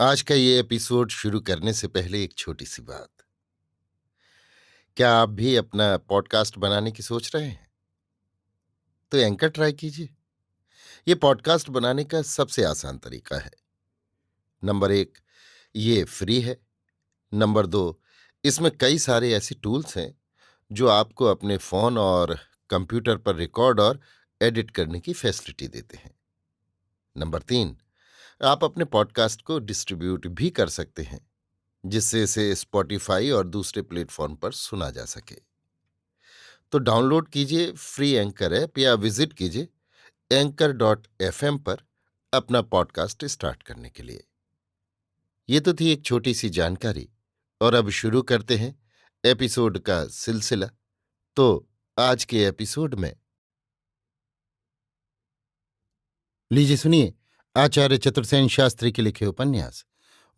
आज का ये एपिसोड शुरू करने से पहले एक छोटी सी बात। क्या आप भी अपना पॉडकास्ट बनाने की सोच रहे हैं? तो एंकर ट्राई कीजिए। ये पॉडकास्ट बनाने का सबसे आसान तरीका है। नंबर 1, ये फ्री है। नंबर 2, इसमें कई सारे ऐसे टूल्स हैं जो आपको अपने फोन और कंप्यूटर पर रिकॉर्ड और एडिट करने की फैसिलिटी देते हैं। नंबर 3, आप अपने पॉडकास्ट को डिस्ट्रीब्यूट भी कर सकते हैं, जिससे इसे स्पॉटिफाई और दूसरे प्लेटफॉर्म पर सुना जा सके। तो डाउनलोड कीजिए फ्री एंकर ऐप या विजिट कीजिए anchor.fm पर अपना पॉडकास्ट स्टार्ट करने के लिए। ये तो थी एक छोटी सी जानकारी, और अब शुरू करते हैं एपिसोड का सिलसिला। तो आज के एपिसोड में लीजिए सुनिए आचार्य चतुर्सेन शास्त्री के लिखे उपन्यास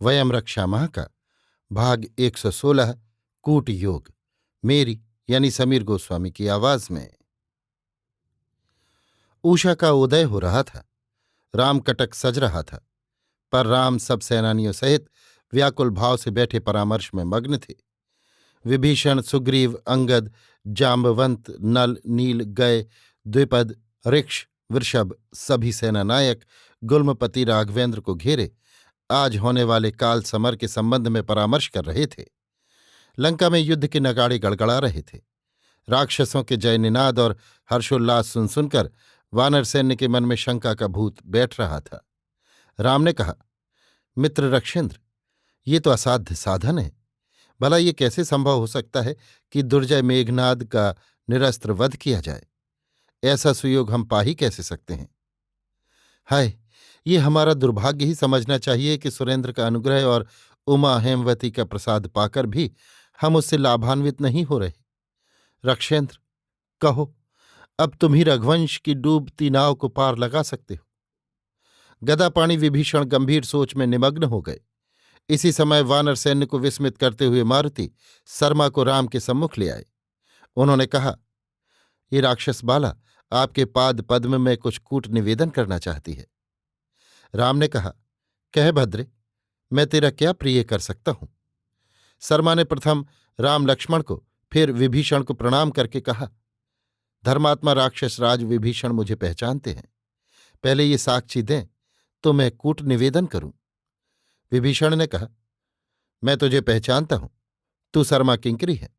वयम रक्षा माह का भाग 116 कूट योग, मेरी यानी समीर गोस्वामी की आवाज में। उषा का उदय हो रहा था। राम कटक सज रहा था, पर राम सब सेनानियों सहित व्याकुल भाव से बैठे परामर्श में मग्न थे। विभीषण, सुग्रीव, अंगद, जाम्बवंत, नल, नील, गय, द्विपद, ऋक्ष, वृषभ सभी सेनानायक गुल्मपति राघवेंद्र को घेरे आज होने वाले काल समर के संबंध में परामर्श कर रहे थे। लंका में युद्ध के नगाड़े गड़गड़ा रहे थे। राक्षसों के जय निनाद और हर्षोल्लास सुन सुनकर वानर सैन्य के मन में शंका का भूत बैठ रहा था। राम ने कहा, मित्र रक्षेंद्र, ये तो असाध्य साधन है। भला ये कैसे संभव हो सकता है कि दुर्जय मेघनाद का निरस्त्र वध किया जाए? ऐसा सुयोग हम पा ही कैसे सकते हैं? हाय, ये हमारा दुर्भाग्य ही समझना चाहिए कि सुरेंद्र का अनुग्रह और उमा हेमवती का प्रसाद पाकर भी हम उससे लाभान्वित नहीं हो रहे। रक्षेंद्र, कहो, अब तुम ही रघुवंश की डूबती नाव को पार लगा सकते हो। गदापाणि विभीषण गंभीर सोच में निमग्न हो गए। इसी समय वानर सैन्य को विस्मित करते हुए मारुति शर्मा को राम के सम्मुख ले आए। उन्होंने कहा, ये राक्षस बाला आपके पाद पद्म में कुछ कूट निवेदन करना चाहती है। राम ने कहा, कह भद्रे, मैं तेरा क्या प्रिय कर सकता हूं? शर्मा ने प्रथम राम लक्ष्मण को, फिर विभीषण को प्रणाम करके कहा, धर्मात्मा राक्षस राज विभीषण मुझे पहचानते हैं। पहले ये साक्षी दें तो मैं कूट निवेदन करूं। विभीषण ने कहा, मैं तुझे पहचानता हूं, तू शर्मा किंकरी है।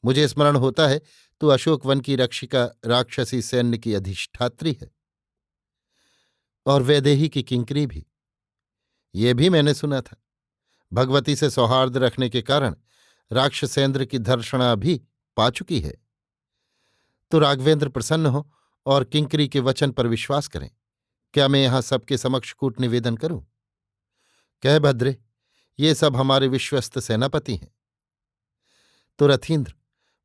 मुझे स्मरण होता है तू अशोक वन की रक्षिका राक्षसी सैन्य की अधिष्ठात्री है, और वैदेही की किंकरी भी। ये भी मैंने सुना था। भगवती से सौहार्द रखने के कारण राक्षसेंद्र की धर्षणा भी पा चुकी है। तो राघवेंद्र प्रसन्न हो और किंकरी के वचन पर विश्वास करें। क्या मैं यहां सबके समक्ष कूट निवेदन करूं? कह भद्रे, ये सब हमारे विश्वस्त सेनापति हैं। तो रथीन्द्र,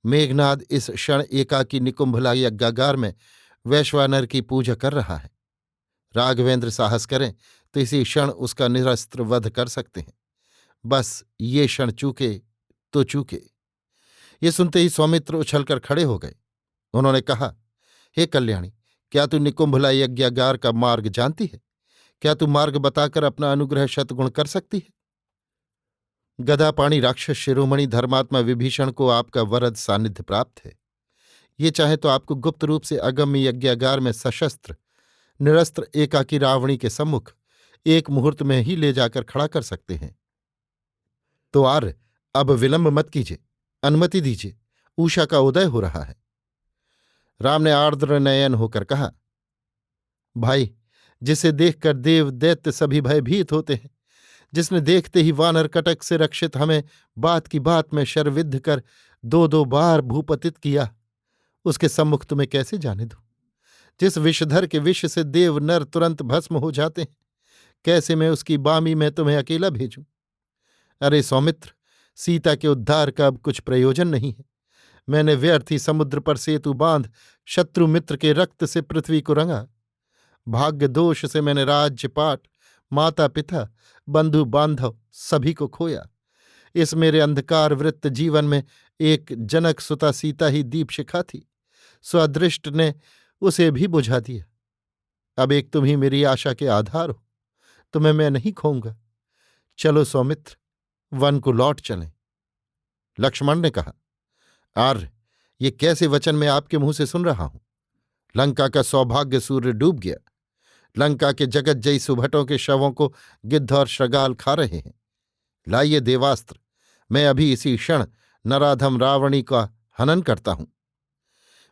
मेघनाद इस क्षण एकाकी निकुंभला यज्ञागार में वैश्वानर की पूजा कर रहा है। राघवेंद्र साहस करें तो इसी क्षण उसका निरस्त्र वध कर सकते हैं। बस ये क्षण चूके तो चूके। ये सुनते ही सौमित्र उछलकर खड़े हो गए। उन्होंने कहा, हे कल्याणी, क्या तू निकुंभला यज्ञागार का मार्ग जानती है? क्या तू मार्ग बताकर अपना अनुग्रह शतगुण कर सकती है? गदापाणि राक्षस शिरोमणि धर्मात्मा विभीषण को आपका वरद सानिध्य प्राप्त है। ये चाहे तो आपको गुप्त रूप से अगम्य यज्ञागार में सशस्त्र निरस्त्र एकाकी रावणी के सम्मुख एक मुहूर्त में ही ले जाकर खड़ा कर सकते हैं। तो आर्य, अब विलंब मत कीजिए, अनुमति दीजिए, उषा का उदय हो रहा है। राम ने आर्द्र नयन होकर कहा, भाई, जिसे देखकर देव दैत्य सभी भयभीत होते हैं, जिसने देखते ही वानर कटक से रक्षित हमें बात की बात में शरविद्ध कर दो दो बार भूपतित किया, उसके सम्मुख तुम्हें कैसे जाने दूं? जिस विषधर के विष से देव नर तुरंत भस्म हो जाते हैं, कैसे मैं उसकी बामी में तुम्हें अकेला भेजूं? अरे सौमित्र, सीता के उद्धार का अब कुछ प्रयोजन नहीं है। मैंने व्यर्थ ही समुद्र पर सेतु बांध शत्रु मित्र के रक्त से पृथ्वी को रंगा। भाग्य दोष से मैंने राज्य पाट, माता पिता, बंधु बांधव सभी को खोया। इस मेरे अंधकार वृत्त जीवन में एक जनक सुता सीता ही दीपशिखा थी। स्वदृष्ट ने उसे भी बुझा दिया। अब एक तुम ही मेरी आशा के आधार हो। तुम्हें मैं नहीं खोऊंगा। चलो सौमित्र, वन को लौट चलें। लक्ष्मण ने कहा, आर्य, ये कैसे वचन मैं आपके मुंह से सुन रहा हूं? लंका का सौभाग्य सूर्य डूब गया। लंका के जगज्जयी सुभटों के शवों को गिद्ध और श्रगाल खा रहे हैं। लाइए देवास्त्र, मैं अभी इसी क्षण नराधम रावणी का हनन करता हूं।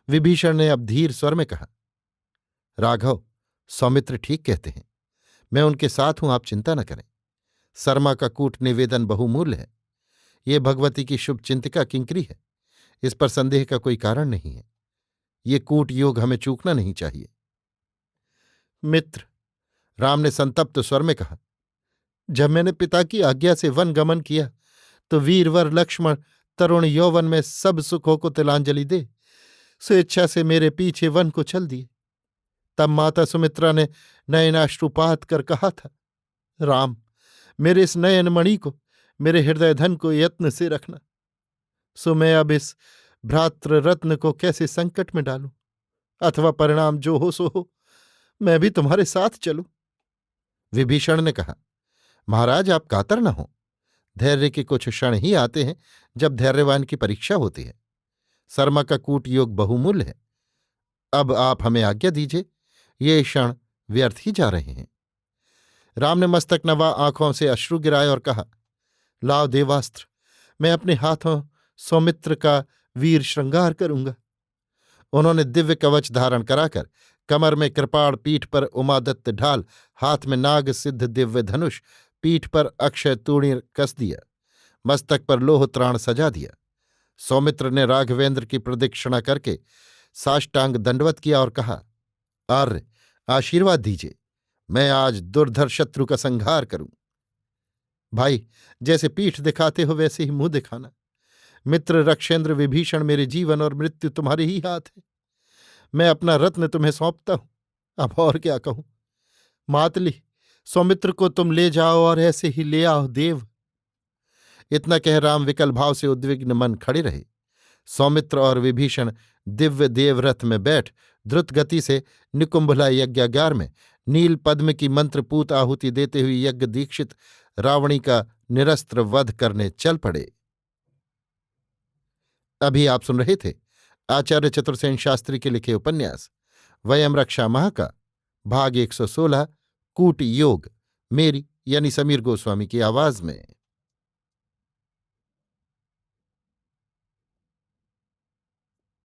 विभीषण ने अब धीर स्वर में कहा, राघव, सौमित्र ठीक कहते हैं। मैं उनके साथ हूं, आप चिंता न करें। शर्मा का कूट निवेदन बहुमूल्य है। ये भगवती की शुभ चिंतिका किंकरी है, इस पर संदेह का कोई कारण नहीं है। ये कूट योग हमें चूकना नहीं चाहिए। मित्र, राम ने संतप्त स्वर में कहा, जब मैंने पिता की आज्ञा से वन गमन किया तो वीरवर लक्ष्मण तरुण यौवन में सब सुखों को तिलांजलि दे स्वेच्छा से मेरे पीछे वन को चल दिए। तब माता सुमित्रा ने नयनाश्रुपात कर कहा था, राम, मेरे इस नयन मणि को, मेरे हृदय धन को यत्न से रखना। सो मैं अब इस भ्रातृ रत्न को कैसे संकट में डालूं? अथवा परिणाम जो हो सो हो, मैं भी तुम्हारे साथ चलूं। विभीषण ने कहा, महाराज, आप कातर न हो। धैर्य के कुछ क्षण ही आते हैं जब धैर्यवान की परीक्षा होती है। शर्मा का कूट योग बहुमूल्य है। अब आप हमें आज्ञा दीजिए, ये क्षण व्यर्थ ही जा रहे हैं। राम ने मस्तक नवा आंखों से अश्रु गिराए और कहा, लाओ देवास्त्र, मैं अपने हाथों सौमित्र का वीर श्रृंगार करूंगा। उन्होंने दिव्य कवच धारण कराकर कमर में कृपाण, पीठ पर उमादत्त ढाल, हाथ में नाग सिद्ध दिव्य धनुष, पीठ पर अक्षय तूणी कस दिया, मस्तक पर लोह त्राण सजा दिया। सौमित्र ने राघवेंद्र की प्रदक्षिणा करके साष्टांग दंडवत किया और कहा, आर्य, आशीर्वाद दीजिए, मैं आज दुर्धर शत्रु का संहार करूं। भाई, जैसे पीठ दिखाते हो वैसे ही मुंह दिखाना। मित्र रक्षेंद्र विभीषण, मेरे जीवन और मृत्यु तुम्हारे ही हाथ है। मैं अपना रत्न तुम्हें सौंपता हूं, अब और क्या कहूं। मातली, सौमित्र को तुम ले जाओ और ऐसे ही ले आओ देव। इतना कह राम विकल भाव से उद्विग्न मन खड़े रहे। सौमित्र और विभीषण दिव्य देवरथ में बैठ द्रुत गति से निकुंभला यज्ञागार में नील पद्म की मंत्रपूत आहुति देते हुए यज्ञ दीक्षित रावणी का निरस्त्र वध करने चल पड़े। अभी आप सुन रहे थे आचार्य चतुर्सेन शास्त्री के लिखे उपन्यास वयम रक्षा माह का भाग 116 कूट योग, मेरी यानी समीर गोस्वामी की आवाज में।